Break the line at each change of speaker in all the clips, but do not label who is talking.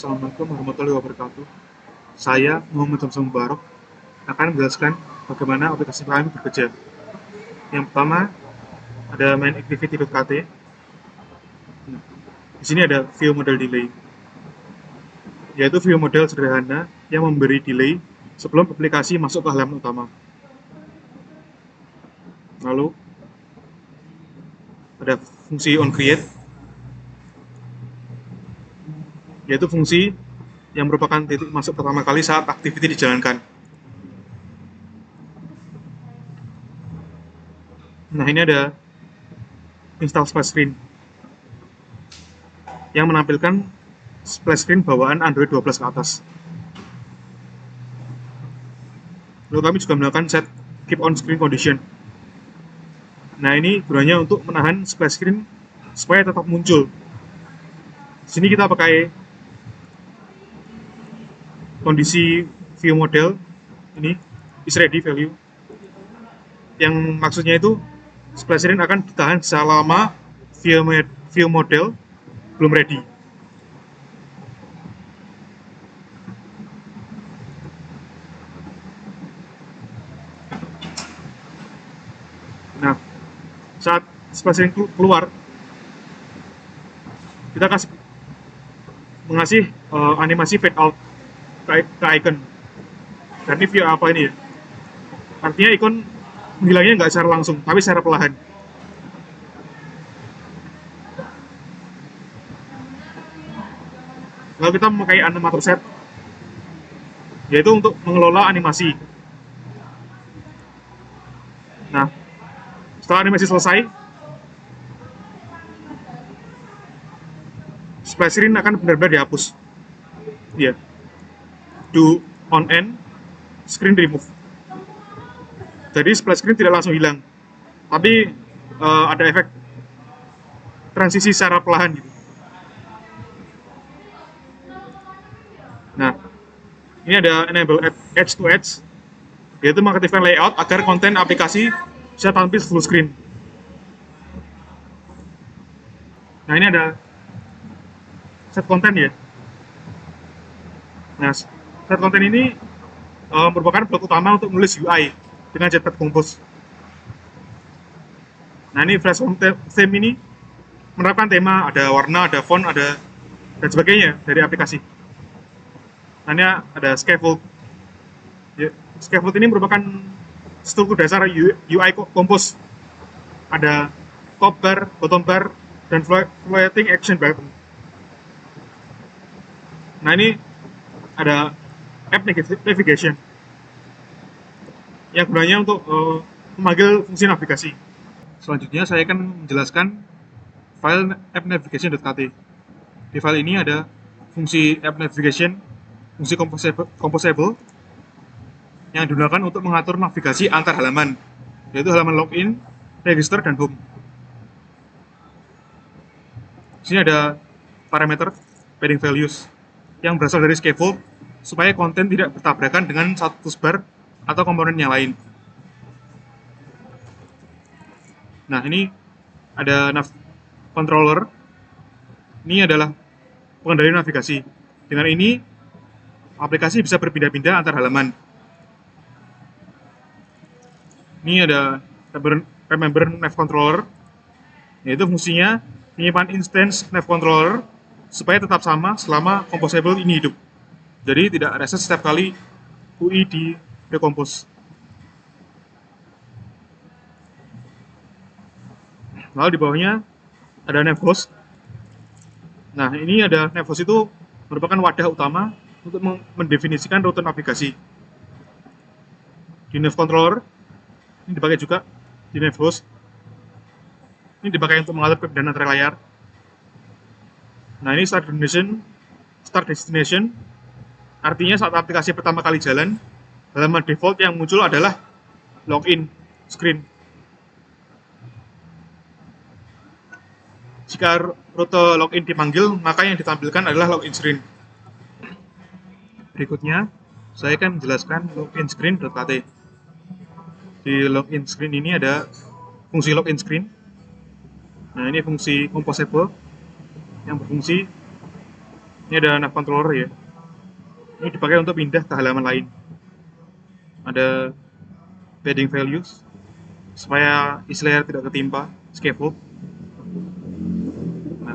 Assalamualaikum warahmatullahi wabarakatuh. Saya Muhammad Samsul Mubarak akan menjelaskan bagaimana aplikasi kami bekerja. Yang pertama ada main activity.kt. Nah, di sini ada view model delay, yaitu view model sederhana yang memberi delay sebelum aplikasi masuk ke halaman utama. Lalu ada fungsi onCreate, yaitu fungsi yang merupakan titik masuk pertama kali saat activity dijalankan. Nah, ini ada install splash screen yang menampilkan splash screen bawaan Android 12 ke atas. Lalu kami juga melakukan set keep on screen condition. Nah, ini gunanya untuk menahan splash screen supaya tetap muncul. Di sini kita pakai kondisi view model ini is ready value, yang maksudnya itu splash screen akan ditahan selama view model belum ready. Nah, saat splash screen keluar, kita mengasih animasi fade out ke icon. Dan ini view apa ini ya? Artinya ikon menghilangnya nggak secara langsung, tapi secara perlahan. Lalu kita memakai animator set, yaitu untuk mengelola animasi. Nah, setelah animasi selesai, splash screen akan benar-benar dihapus. Ya, do on end screen remove. Jadi splash screen tidak langsung hilang, tapi ada efek transisi secara perlahan gitu. Nah, ini ada enable edge to edge, yaitu mengaktifkan layout agar konten aplikasi bisa tampil full screen. Nah, ini ada set konten ya. Nah, set konten ini merupakan blok utama untuk menulis UI dengan Jetpack Compose. Nah, ini flash home theme ini menerapkan tema, ada warna, ada font, ada dan sebagainya dari aplikasi. Nah, ini ada scaffold. Ya, scaffold ini merupakan struktur dasar UI Compose. Ada top bar, bottom bar, dan floating action button. Nah, ini ada app navigation yang gunanya untuk memanggil fungsi navigasi. Selanjutnya saya akan menjelaskan file app navigation.kt. Di file ini ada fungsi app navigation, fungsi composable yang digunakan untuk mengatur navigasi antar halaman, yaitu halaman login, register, dan home. Di sini ada parameter padding values yang berasal dari scaffold supaya konten tidak bertabrakan dengan status bar atau komponen yang lain. Nah, ini ada nav controller. Ini adalah pengendali navigasi. Dengan ini, aplikasi bisa berpindah-pindah antar halaman. Ini ada remember nav controller, yaitu fungsinya menyimpan instance nav controller supaya tetap sama selama composable ini hidup. Jadi tidak reset setiap kali UI di recompose. Lalu di bawahnya ada navhost. Nah, ini ada navhost itu merupakan wadah utama untuk mendefinisikan rute navigasi. Di nav controller ini dipakai juga di navhost. Ini dipakai untuk mengatur perpindahan antara layar. Nah, ini start destination. Artinya saat aplikasi pertama kali jalan, halaman default yang muncul adalah login screen. Jika rute login dipanggil, maka yang ditampilkan adalah login screen. Berikutnya, saya akan menjelaskan login screen.kt. Di login screen ini ada fungsi login screen. Nah, ini fungsi composable yang berfungsi Ini ada nav controller ya. Ini dipakai untuk pindah ke halaman lain. Ada padding values supaya isi layar tidak ketimpa scaffold. Nah,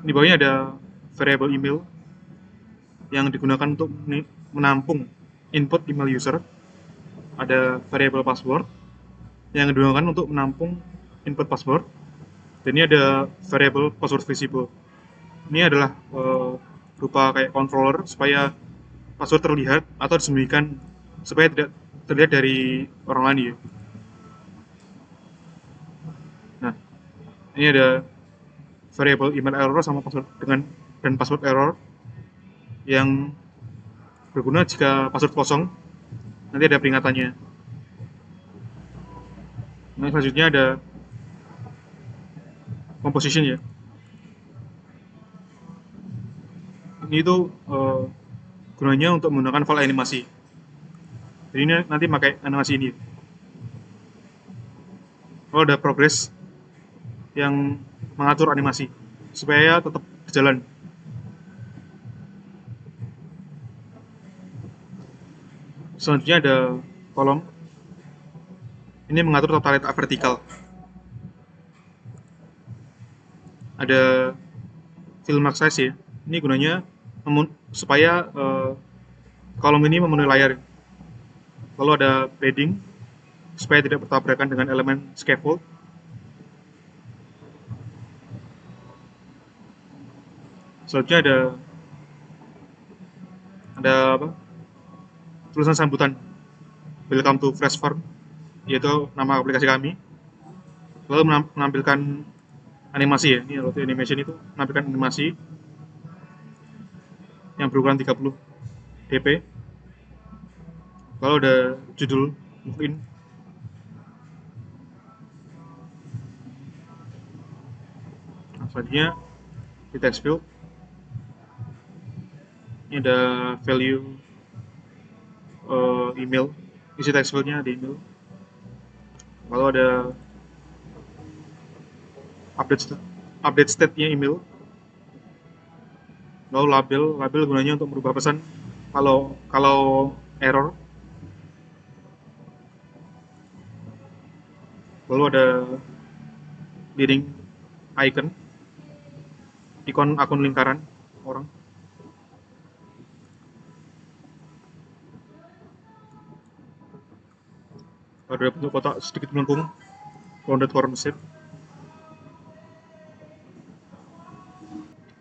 di bawahnya ada variable email yang digunakan untuk menampung input email user. Ada variable password yang digunakan untuk menampung input password. Dan ini ada variable password visible. Ini adalah berupa kayak controller supaya password terlihat atau disembunyikan supaya tidak terlihat dari orang lain ya. Nah, ini ada variable email error sama password dan password error yang berguna jika password kosong, nanti ada peringatannya. Nah, selanjutnya ada composition ya. Ini tuh gunanya untuk menggunakan file animasi. Jadi ini nanti pakai animasi ini. Kalau ada progress yang mengatur animasi supaya tetap berjalan. Selanjutnya ada kolom. Ini mengatur tata letak vertikal. Ada fill mark size ya. Ini gunanya supaya kolom ini memenuhi layar. Lalu ada padding supaya tidak bertabrakan dengan elemen scaffold. Selanjutnya ada apa? Tulisan sambutan. Welcome to Fresh Farm, yaitu nama aplikasi kami. Lalu menampilkan animasi ya. Ini Roti Animation itu menampilkan animasi yang berukuran 30 dp. Lalu ada judul mungkin. Nah, selanjutnya di text field ini ada value email, isi text fieldnya di email. Lalu ada update state-nya email. Lalu label gunanya untuk merubah pesan kalau error. Lalu ada leading ikon akun lingkaran orang. Ada bentuk kotak sedikit melengkung, rounded corner shape.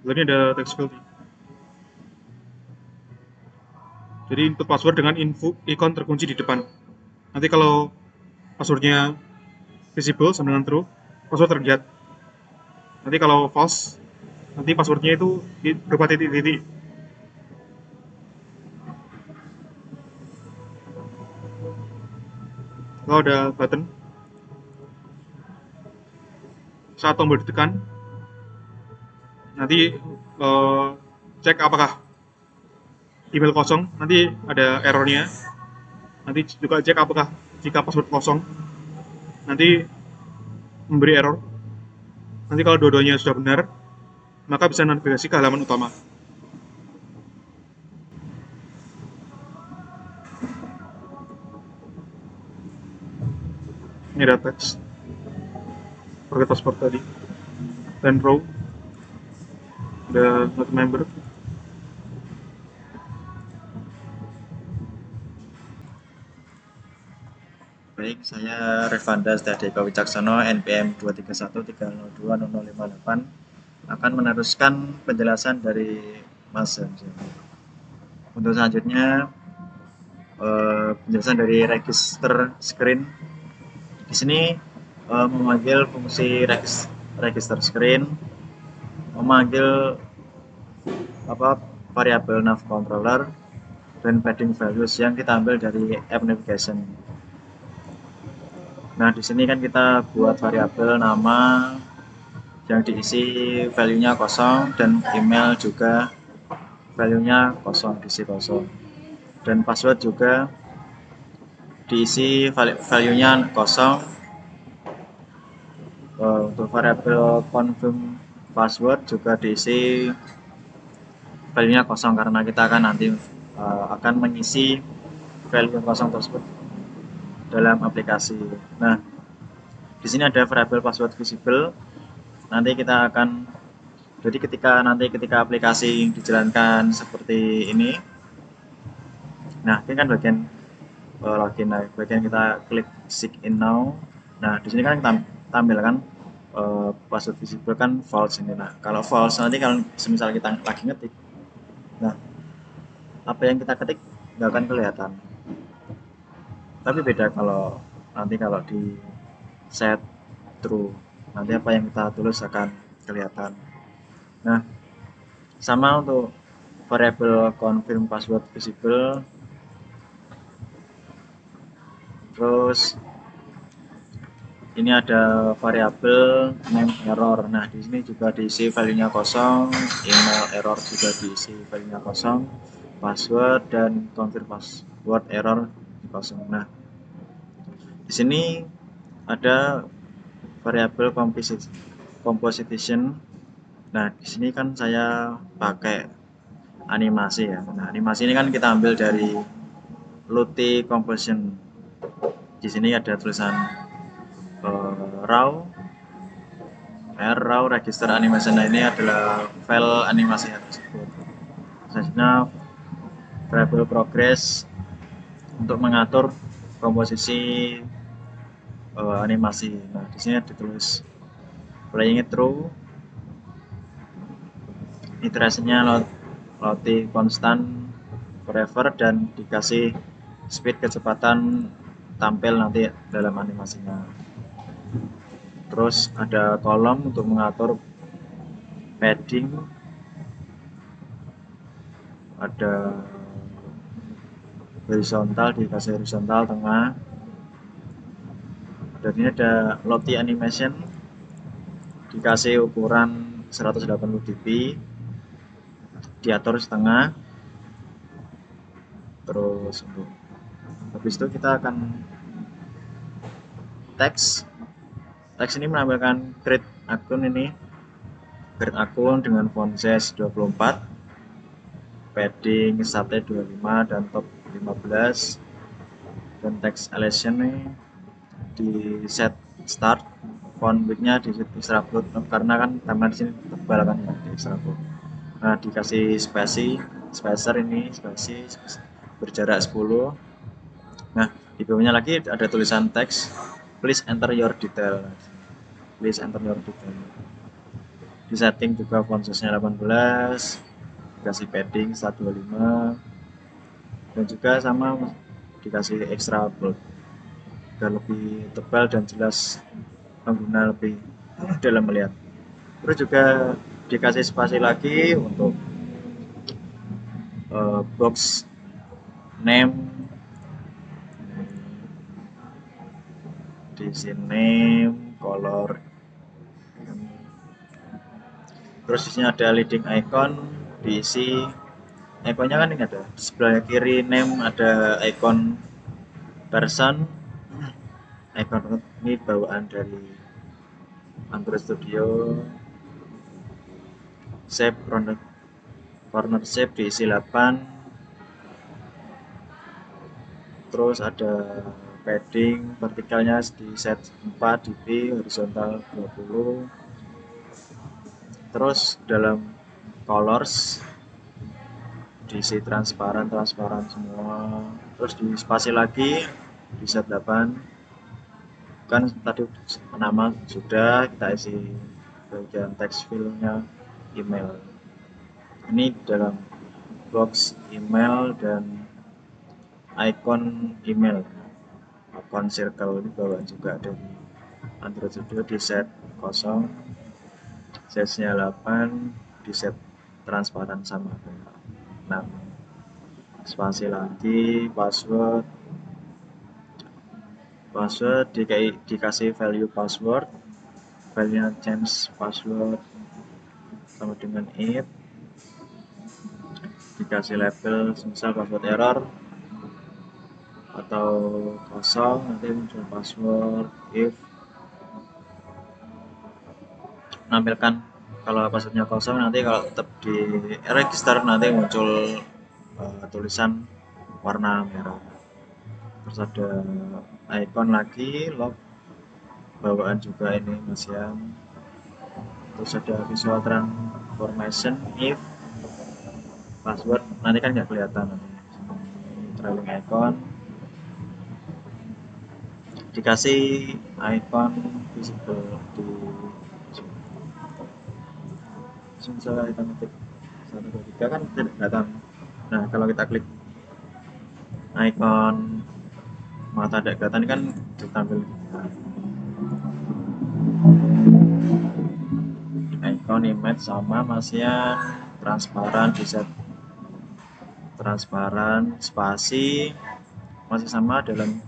Lalu ini ada text field. Jadi input password dengan ikon terkunci di depan. Nanti kalau passwordnya visible sama dengan true, password terlihat. Nanti kalau false, nanti passwordnya itu berupa titik-titik. Lalu ada button. Saat tombol ditekan, nanti cek apakah email kosong, nanti ada errornya. Nanti juga cek apakah jika password kosong, nanti memberi error. Nanti kalau dua-duanya sudah benar, maka bisa navigasi ke halaman utama. Ini ada teks, forget password tadi, dan row, ada not member.
Baik, saya Revanda Stadeka Wicaksono, NPM 231302058, akan meneruskan penjelasan dari Mas Hamzah. Untuk selanjutnya, penjelasan dari register screen. Di sini memanggil fungsi register screen, memanggil variabel nav controller dan padding values yang kita ambil dari app navigation. Nah, di sini kan kita buat variabel nama yang diisi value-nya kosong dan email juga value-nya kosong, diisi kosong. Dan password juga diisi value-nya kosong. Untuk variabel confirm password juga diisi value-nya kosong karena kita akan nanti akan mengisi value kosong tersebut dalam aplikasi. Nah, di sini ada variabel password visible. Nanti kita akan jadi ketika aplikasi dijalankan seperti ini. Nah, ini kan bagian login. Nah, bagian kita klik sign in now. Nah, di sini kan kita tampilkan password visible kan false ini. Nah, kalau false nanti kalau semisal kita lagi ngetik, nah apa yang kita ketik nggak akan kelihatan. Tapi beda kalau di set true, nanti apa yang kita tulis akan kelihatan. Nah, sama untuk variabel confirm password visible. Terus ini ada variabel name error. Nah, di sini juga diisi value-nya kosong, email error juga diisi value-nya kosong, password dan confirm password error kosong. Nah, di sini ada variabel composition. Nah, di sini kan saya pakai animasi ya. Nah, animasi ini kan kita ambil dari Lottie Composition. Di sini ada tulisan raw register animation. Nah, ini adalah file animasinya tersebut. Selanjutnya variable progress untuk mengatur komposisi animasi. Nah, di sini ditulis playing it through, iterasinya Lottie constant forever, dan dikasih speed kecepatan tampil nanti dalam animasinya. Terus ada kolom untuk mengatur padding, ada horizontal, dikasih horizontal tengah. Dan ini ada Lottie animation, dikasih ukuran 180 dp, diatur setengah. Terus untuk habis itu kita akan teks ini menampilkan create akun dengan font size 24, padding 125 dan top 15, dan text elevation ini di set start, font width-nya di extra bold karena kan timeline di sini tebal kan ya, di extra bold. Nah, dikasih spacer ini berjarak 10. Nah, di bawahnya lagi ada tulisan teks please enter your detail. Di setting juga font size-nya 18, dikasih padding 125, dan juga sama dikasih extra bold agar lebih tebal dan jelas pengguna lebih dalam melihat. Terus juga dikasih spasi lagi untuk box name. Di sini color. Terus di sini ada leading icon, diisi ikonnya kan ini ada di sebelah kiri name, ada icon person. Icon ini bawaan dari Android Studio. Shape corner shape diisi 8. Terus ada padding vertikalnya di set 4 dp, horizontal 20. Terus dalam colors diisi transparan semua. Terus di spasi lagi di set 8, kan tadi nama sudah kita isi bagian text field-nya email. Ini dalam box email dan icon email, icon circle ini bawaan juga ada di Android Studio di set 0, size-nya 8, di set transparan sama kayak 6. Spasi lagi, password dikasih value password, value change password sama dengan it, dikasih label misal password error atau kosong, nanti muncul password if, menampilkan Kalau passwordnya kosong, nanti kalau tetap di register nanti muncul tulisan warna merah. Terus ada icon lagi log, bawaan juga ini Mas Yang. Terus ada visual transformation if password, nanti kan nggak kelihatan nanti. Trailing icon, dikasih icon visible di misalnya icon ketik 1 2 3 kan tidak kelihatan. Nah kalau kita klik icon mata tidak kelihatan kan ditampil icon image sama masih yang transparan, bisa transparan spasi masih sama dalam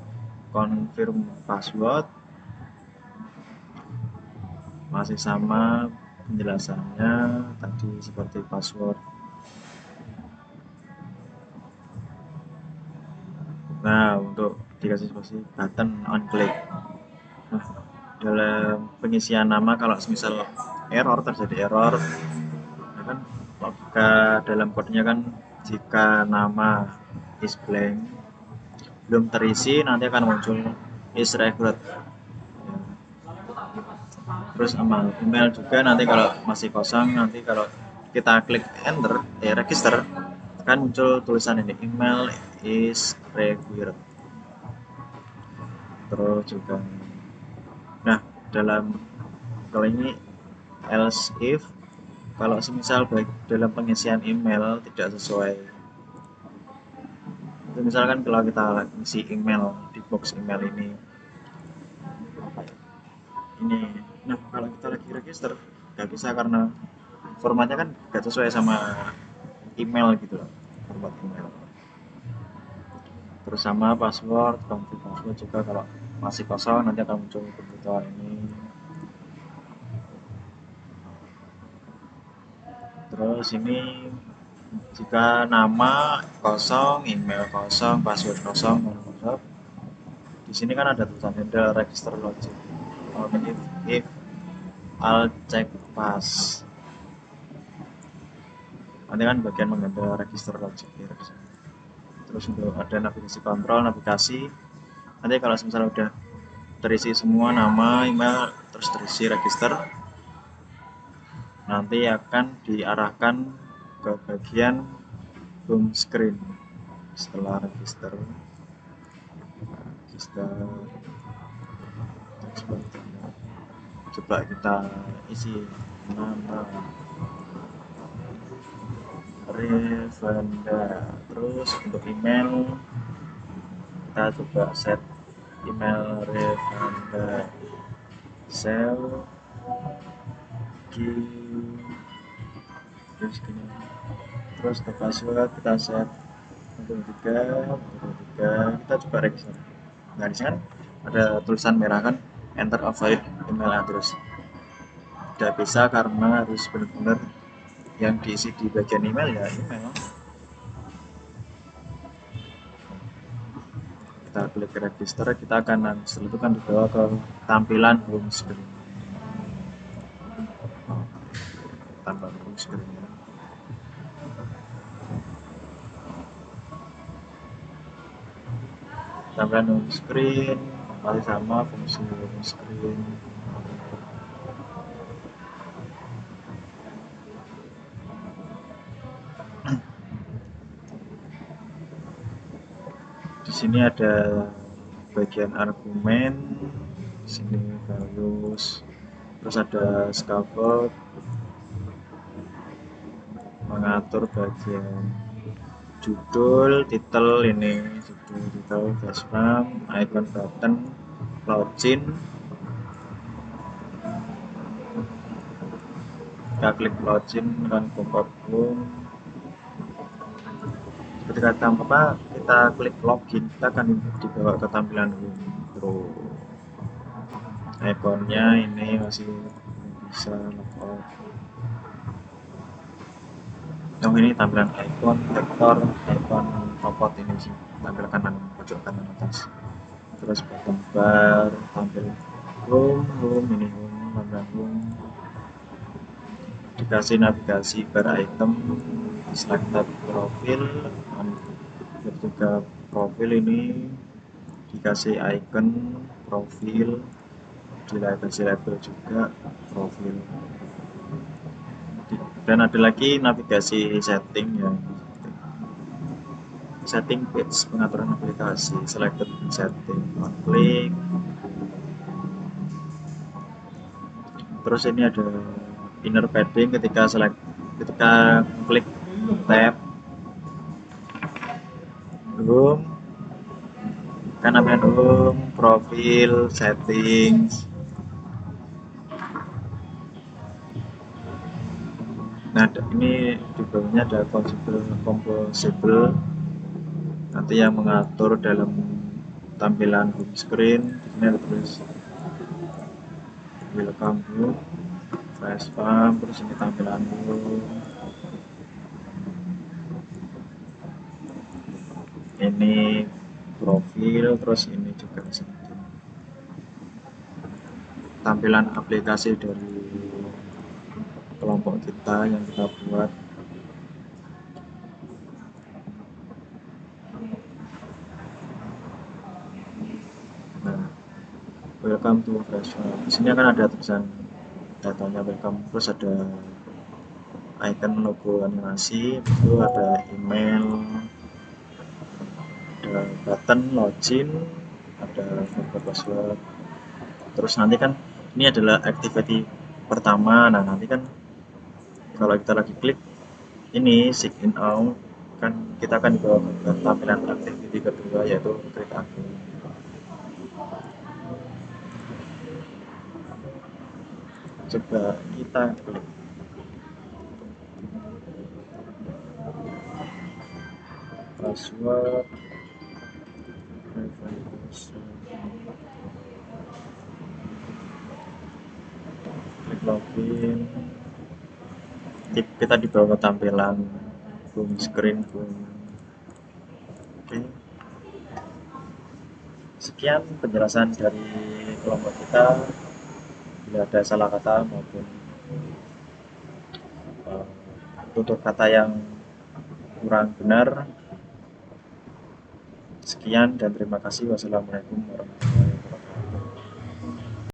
confirm password, masih sama penjelasannya tadi seperti password. Nah untuk dikasih spasi button on click. Nah, dalam pengisian nama kalau misal error, terjadi error ya kan, logika dalam kodenya kan jika nama is blank belum terisi nanti akan muncul is required ya. Terus sama email juga nanti kalau masih kosong, nanti kalau kita klik enter register kan muncul tulisan ini email is required. Terus juga nah dalam kalau ini else if kalau semisal baik dalam pengisian email tidak sesuai, itu misalkan kalau kita isi email di box email ini, nah kalau kita lagi register nggak bisa karena formatnya kan nggak sesuai sama email gitu loh, format email. Terus sama password, ganti password juga kalau masih kosong nanti akan muncul pemberitahuan ini. Terus ini jika nama kosong, email kosong, password kosong, kosong. Di sini kan ada tulisan handle register logic. If I'll check pass. Nanti kan bagian menghandle register logic ya. Terus untuk ada navigasi kontrol, navigasi. Nanti kalau misalnya udah terisi semua nama, email, terus terisi register, nanti akan diarahkan ke bagian home screen setelah register coba kita isi nama Revanda. Terus untuk email kita coba set email Revanda sel terus ke password kita set 123 kita coba register. Nah di sini kan ada tulisan merah kan enter a valid email address, tidak bisa karena harus benar-benar yang diisi di bagian email ya email. Kita klik register, kita akan setelah itu kan dibawa ke tampilan home screen. Tambah home screen ya. Tampilan home screen masih sama fungsi home screen. Di sini ada bagian argumen, di sini values, terus ada scaffold, mengatur bagian judul, titel ini, judul, titel, dashboard, icon button, login. Kita klik login kan pop-up home. Ketika kita klik login, kita akan dibawa ke tampilan home. Terus ikonnya ini masih bisa logout. Yang ini tampilan icon vektor, icon popot ini sih tampil kanan pojok kanan atas. Terus button bar tampil home ini home, tampilan home. navigasi bar item, selected profil, dan juga profil ini dikasih icon profil, dikasih label juga profil, dan ada lagi navigasi setting ya, setting page, pengaturan aplikasi, selected setting, on click. Terus ini ada inner padding ketika klik tab home, kanan home, profil, settings. Nah, ini di bawahnya ada composable nanti yang mengatur dalam tampilan home screen. Di sini ada tulis welcome home, flash farm, terus ini tampilan home, ini profil, terus ini juga setting, tampilan aplikasi dari kelompok kita yang kita buat. Nah, welcome to flash farm, di sini akan ada tulisan datanya welcome, terus ada icon logo animasi, itu ada email, ada button login, ada forgot password. Terus nanti kan ini adalah activity pertama. Nah, nanti kan kalau kita lagi klik ini sign in out, kan kita akan dibawa ke tampilan activity kedua, yaitu klik akun. Coba kita klik password, klik login, kita dibawa ke tampilan home screen. Oke, sekian penjelasan dari kelompok kita. Bila ada salah kata maupun tutur kata yang kurang benar, sekian dan terima kasih. Wassalamualaikum warahmatullahi wabarakatuh.